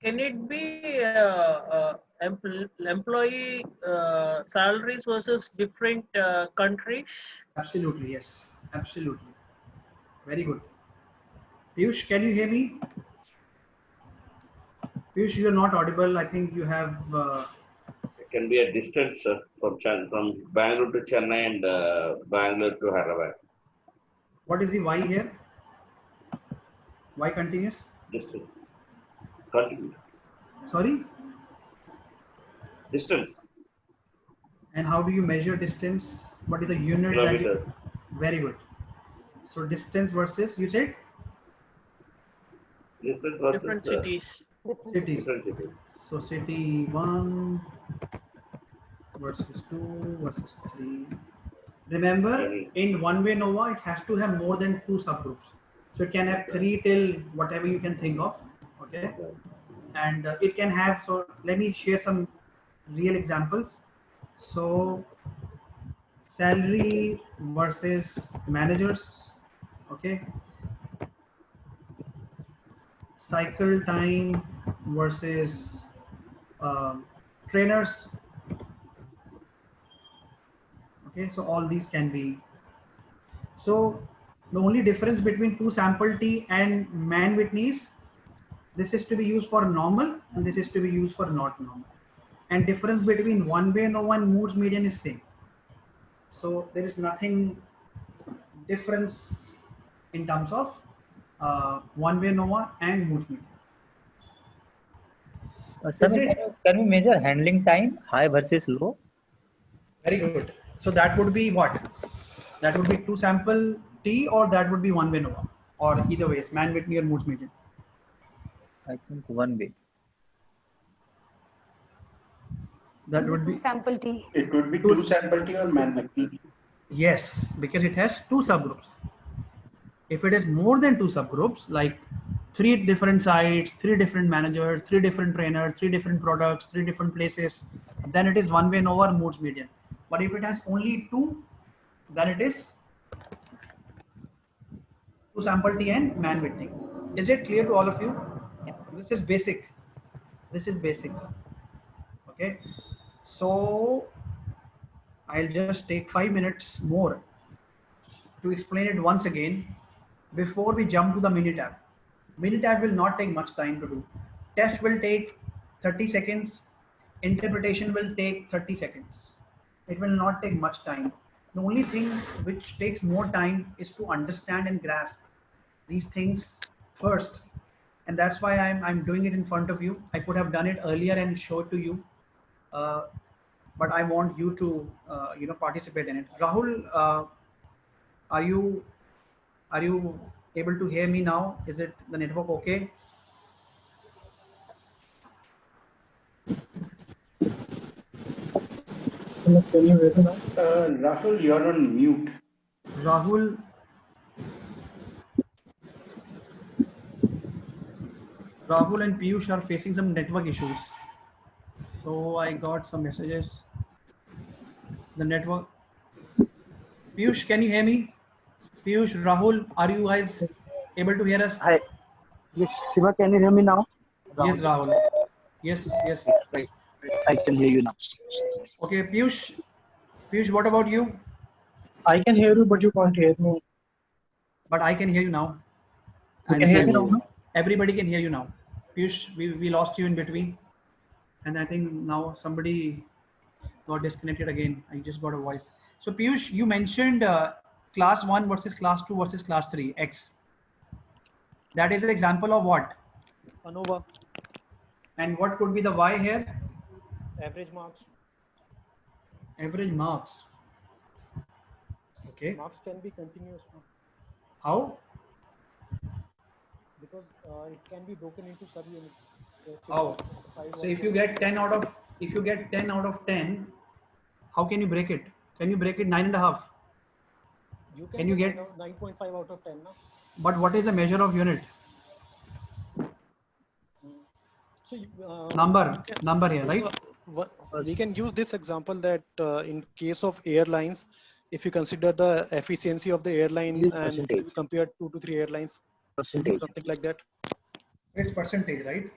can it be employee salaries versus different countries? Absolutely, yes. Absolutely. Very good. Piyush, can you hear me? Piyush, you are not audible. I think you have. It can be a distance from Bangalore to Chennai and Bangalore to Hyderabad. What is the Y here? Y continuous? Distance. Continue. Sorry? Distance. And how do you measure distance? What is the unit that you... Kilometer. Very good. So distance versus, you said? Distance versus Different cities. Cities. different cities. So city 1 versus 2 versus 3. Remember, in one-way NOVA, it has to have more than 2 subgroups. So it can have 3 till whatever you can think of. Okay. And it can have, so let me share some real examples. So salary versus managers. Okay. Cycle time versus trainers. Okay, so all these can be. So the only difference between 2 sample T and Man Whitney's, this is to be used for normal and this is to be used for not normal. And difference between one-way NOVA and Moore's median is same. So there is nothing difference in terms of one-way NOVA and Moore's median. Sir, can we measure handling time, high versus low? Very good. So that would be what? That would be 2 sample T, or that would be one-way NOVA, or either ways, Man Whitney or Moore's median. I think one way. That would be sample T. It would be 2 sample T or Man Whitney. Yes, because it has 2 subgroups. If it is more than 2 subgroups, like 3 different sites, 3 different managers, 3 different trainers, 3 different products, 3 different places, then it is one-way NOVA or Moore's median. But if it has only 2, then it is 2 sample T and Man Whitney. Is it clear to all of you? This is basic. This is basic. Okay. So I'll just take 5 minutes more to explain it once again before we jump to the Minitab. Minitab will not take much time to do. Test will take 30 seconds. Interpretation will take 30 seconds. It will not take much time. The only thing which takes more time is to understand and grasp these things first. And that's why I'm doing it in front of you. I could have done it earlier and showed to you. But I want you to participate in it. Rahul, are you able to hear me now? Is it the network okay? Can you hear me now? Rahul, you're on mute. Rahul, and Piyush are facing some network issues. So I got some messages. The network. Piyush, can you hear me? Piyush, Rahul, are you guys able to hear us? Hi. Yes, Shiva, can you hear me now? Yes, Rahul. Yes. Right. I can hear you now. Okay, Piyush, what about you? I can hear you, but you can't hear me. But I can hear you now. You can hear me now? Everybody can hear you now. Piyush, we lost you in between. And I think now somebody got disconnected again. I just got a voice. So Piyush, you mentioned class 1 versus class 2 versus class 3, X. That is an example of what? ANOVA. And what could be the Y here? Average marks. Average marks. Okay. Marks can be continuous. How? Because it can be broken into subunits. How? So if you get 10 out of 10, how can you break it? Can you break it 9.5? Can you get 9.5 out of 10? No? But what is the measure of unit? So, number here, right? We can use this example that in case of airlines, if you consider the efficiency of the airline and compare 2 to 3 airlines, something like that. It's percentage, right?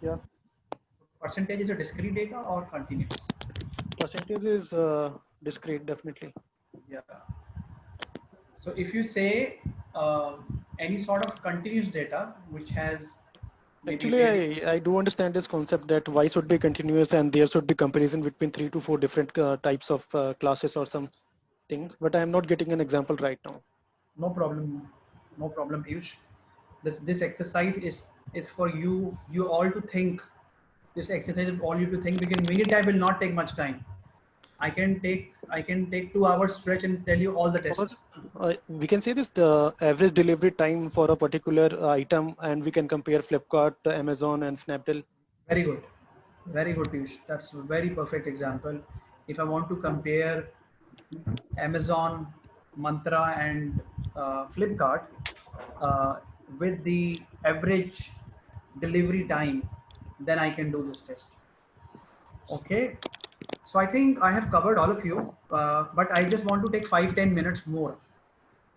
Yeah. Percentage is a discrete data or continuous? Percentage is discrete, definitely. Yeah. So if you say any sort of continuous data which has maybe Actually, I do understand this concept that y should be continuous and there should be comparison between 3 to 4 different types of classes or something, but I am not getting an example right now. no problem, Piyush. This exercise is for you all to think. This exercise is all you to think because minute time will not take much time. I can take 2 hours stretch and tell you all the Or tests. we can say this the average delivery time for a particular item, and we can compare Flipkart, Amazon, and Snapdeal. Very good. Very good, Piyush. That's a very perfect example. If I want to compare Amazon, Mantra, and Flipkart uh, with the average delivery time, then I can do this test. Okay. So I think I have covered all of you, but I just want to take 5-10 minutes more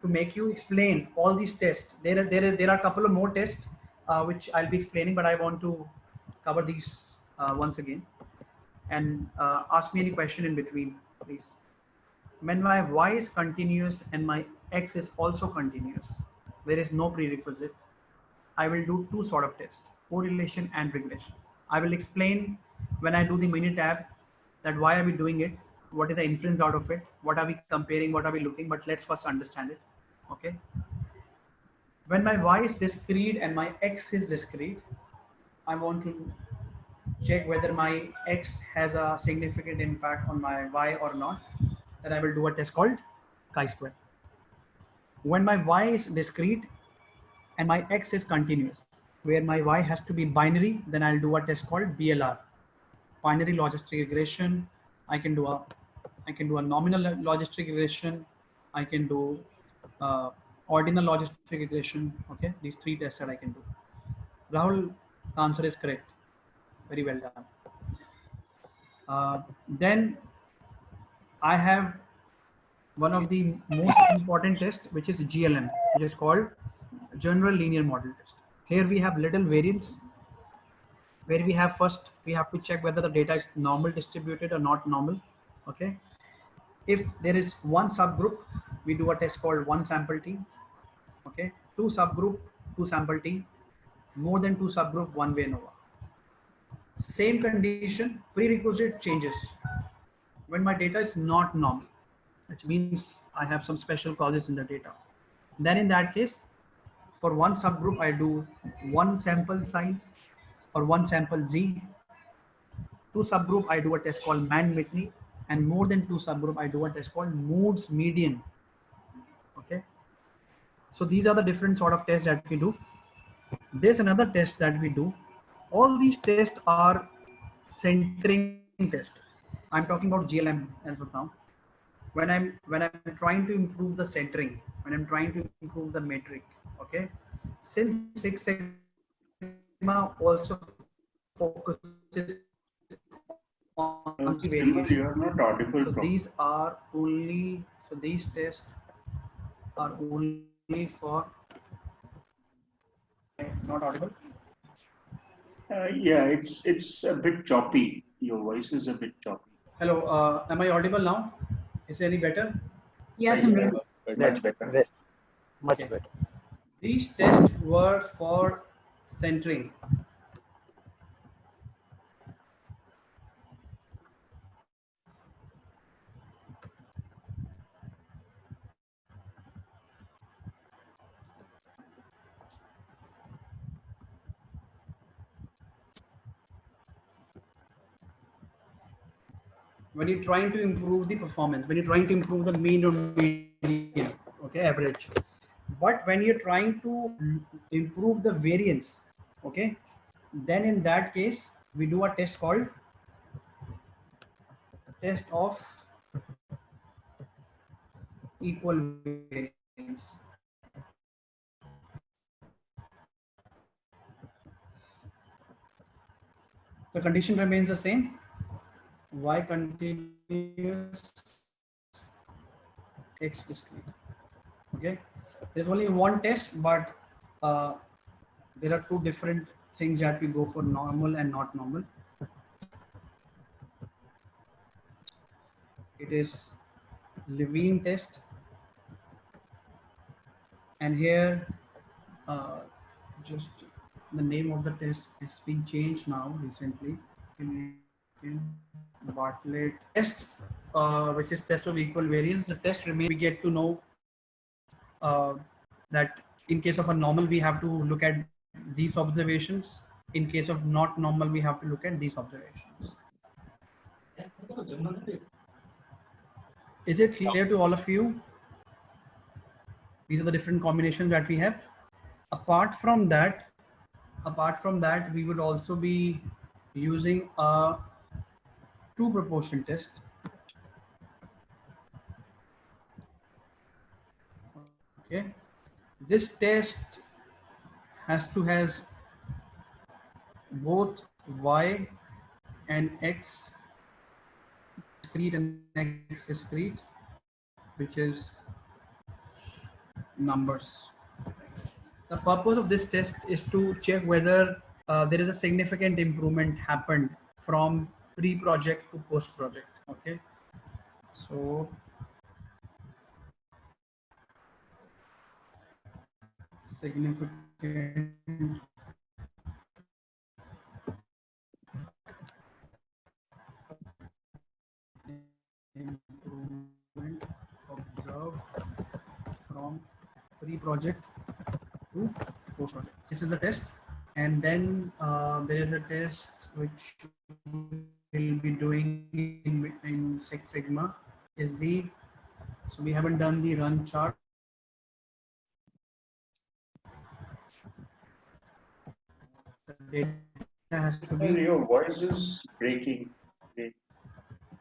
to make you explain all these tests. There are a couple of more tests which I'll be explaining, but I want to cover these once again and ask me any question in between, please. When my y is continuous and my x is also continuous, there is no prerequisite. I will do two sort of tests, correlation and regression. I will explain when I do the Minitab that why are we doing it, what is the inference out of it, what are we comparing, what are we looking, but let's first understand it. Okay. When my y is discrete and my x is discrete, I want to check whether my x has a significant impact on my y or not. Then I will do a test called chi-square. When my y is discrete and my x is continuous, where my y has to be binary, then I'll do a test called BLR, binary logistic regression. I can do a nominal logistic regression. I can do ordinal logistic regression. Okay, these three tests that I can do. Rahul, the answer is correct. Very well done. Then I have one of the most important tests, which is GLM, which is called General Linear Model Test. Here we have little variance where we have to check whether the data is normal distributed or not normal. Okay. If there is one subgroup, we do a test called one sample T. Okay. Two subgroup, two sample T. More than two subgroup, one way ANOVA. Same condition, prerequisite changes. When my data is not normal, which means I have some special causes in the data. Then in that case, for one subgroup, I do one sample psi or one sample Z. Two subgroup, I do a test called Mann-Whitney, and more than two subgroup, I do a test called Moore's median. Okay. So these are the different sort of tests that we do. There's another test that we do. All these tests are centering test. I'm talking about GLM as of now. When I'm trying to improve the centering, when I'm trying to improve the metric, okay. Since Six Sigma also focuses on the variation, You are not audible. so these are only these tests are only for not audible. Yeah, it's a bit choppy. Your voice is a bit choppy. Hello, am I audible now? Is it any better? Yes, Simran. Much better. Much Okay. better. These tests were for centering. When you're trying to improve the performance, when you're trying to improve the mean or median, okay, average. But when you're trying to improve the variance, okay, then in that case, we do a test called test of equal variance. The condition remains the same. Y continuous, X discrete. Okay, there's only one test, but there are two different things that we go for normal and not normal. It is Levine test, and here just the name of the test has been changed now recently. Bartlett test, which is test of equal variance. The test remains. We get to know that in case of a normal, we have to look at these observations. In case of not normal, we have to look at these observations. Is it clear to all of you? These are the different combinations that we have. Apart from that, we would also be using a two proportion test. Okay, this test has both y and x discrete and x discrete, which is numbers. The purpose of this test is to check whether there is a significant improvement happened from pre-project to post-project. Okay, so significant improvement observed from pre-project to post-project. This is a test, and then there is a test which we'll be doing in Six Sigma. So we haven't done the run chart. The data has to be Your voice is breaking.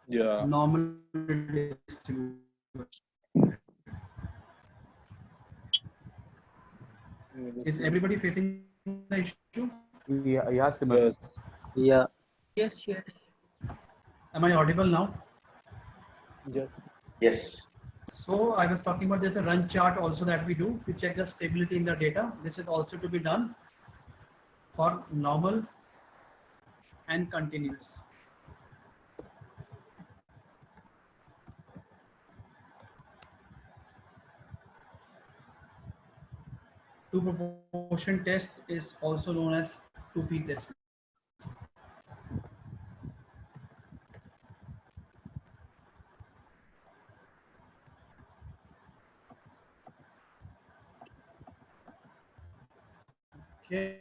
Yeah. normal distribution. Is everybody facing the issue? Yeah, Simran. Yeah. Yes, yes. Am I audible now? Yes. Yes. So I was talking about there's a run chart also that we do to check the stability in the data. This is also to be done for normal and continuous. Two proportion test is also known as 2P test. Okay.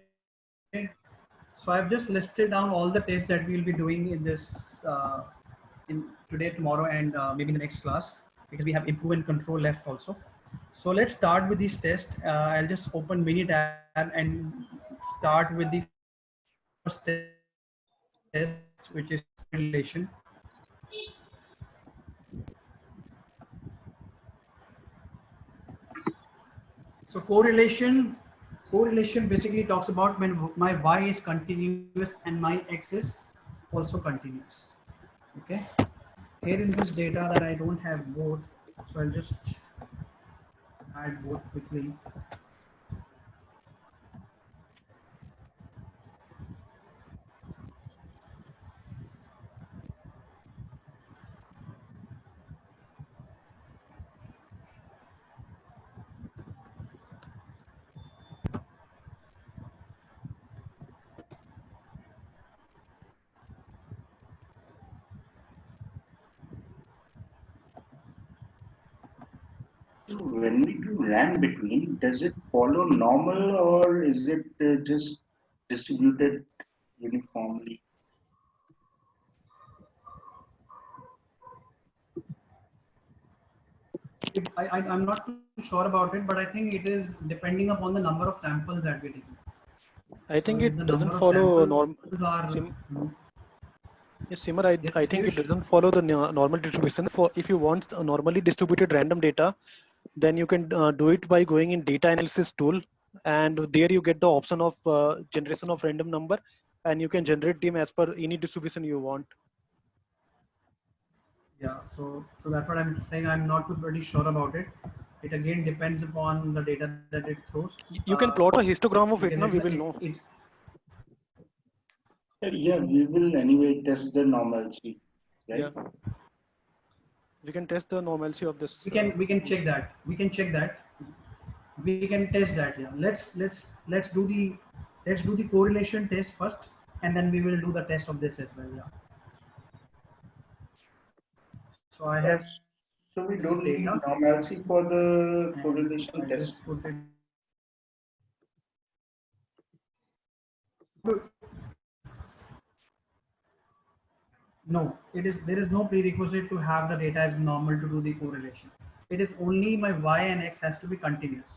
So I've just listed down all the tests that we'll be doing in this in today, tomorrow, and maybe in the next class, because we have improve and control left also. So let's start with these tests. I'll just open Minitab and start with the first test, which is correlation. So correlation basically talks about when my y is continuous and my x is also continuous. Okay. Here in this data that I don't have both, so I'll just add both quickly. So when we do RAM between, does it follow normal or is it just distributed uniformly? I'm not too sure about it, but I think it is depending upon the number of samples that we're taking. I think So if it the doesn't number of follow samples norm. Yes, Simar, I think it Piyush? doesn't follow the normal distribution. For if you want a normally distributed random data, then you can do it by going in data analysis tool, and there you get the option of generation of random number, and you can generate them as per any distribution you want. Yeah, so that's what I'm saying. I'm not too pretty sure about it. It again depends upon the data that it throws. You can plot a histogram of it, because now we it's will a- know. Yeah, we will anyway test the normalcy, right? Yeah. We can test the normalcy of this. We can check that. We can check that. We can test that. Yeah. Let's do the correlation test first, and then we will do the test of this as well. Yeah. So I have. So we this don't need data, normalcy for the and correlation I test. just put it. No, there is no prerequisite to have the data as normal to do the correlation. It is only my y and x has to be continuous.